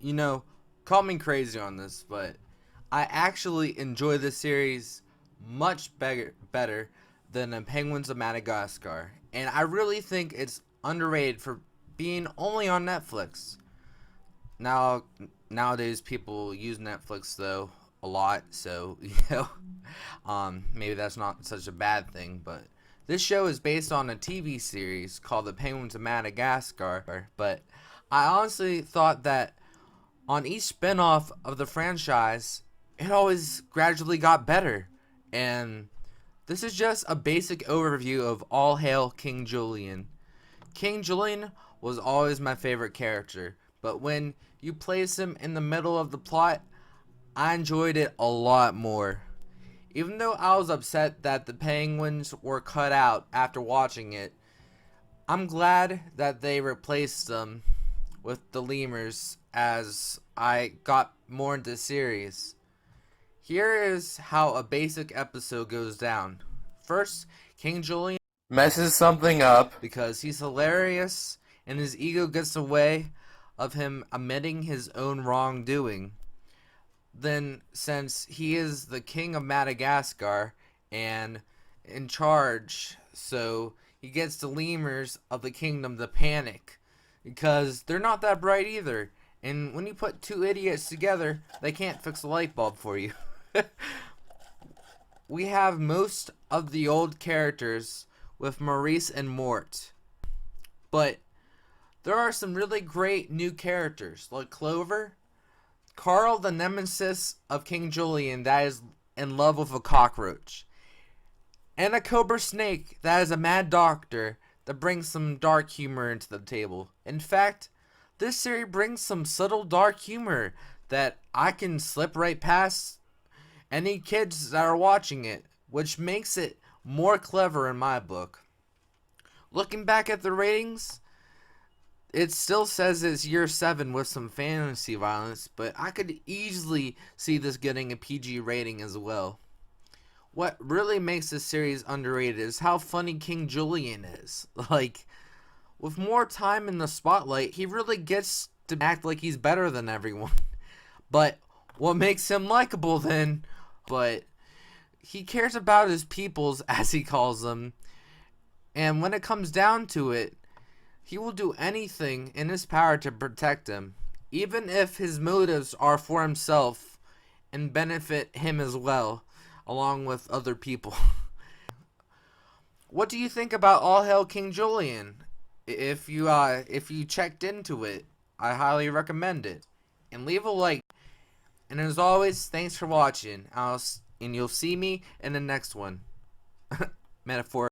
you know, call me crazy on this, but I actually enjoy this series much better than the Penguins of Madagascar. And I really think it's underrated for being only on Netflix. Now, nowadays people use Netflix though a lot, so maybe that's not such a bad thing. But this show is based on a TV series called The Penguins of Madagascar. But I honestly thought that on each spinoff of the franchise, it always gradually got better. And this is just a basic overview of All Hail King Julien. King Julien was always my favorite character, but when you place him in the middle of the plot, I enjoyed it a lot more. Even though I was upset that the penguins were cut out after watching it, I'm glad that they replaced them with the lemurs as I got more into the series. Here is how a basic episode goes down. First, King Julien messes something up. because he's hilarious and his ego gets in the way of him admitting his own wrongdoing. Then, since he is the king of Madagascar and in charge, so he gets the lemurs of the kingdom to panic because they're not that bright either. And when you put two idiots together, they can't fix a light bulb for you. We have most of the old characters with Maurice and Mort, but there are some really great new characters like Clover, Carl, the nemesis of King Julien that is in love with a cockroach, and a cobra snake that is a mad doctor that brings some dark humor into the table. In fact, this series brings some subtle dark humor that I can slip right past any kids that are watching it, which makes it more clever in my book. Looking back at the ratings, it still says it's year 7 with some fantasy violence, but I could easily see this getting a PG rating as well. What really makes this series underrated is how funny King Julien is. Like, with more time in the spotlight, he really gets to act like he's better than everyone. But what makes him likable then? But he cares about his peoples, as he calls them, and when it comes down to it, he will do anything in his power to protect them, even if his motives are for himself and benefit him as well, along with other people. What do you think about All Hail King Julien? If you checked into it, I highly recommend it. And leave a like. And as always, thanks for watching. And you'll see me in the next one. Metaphor.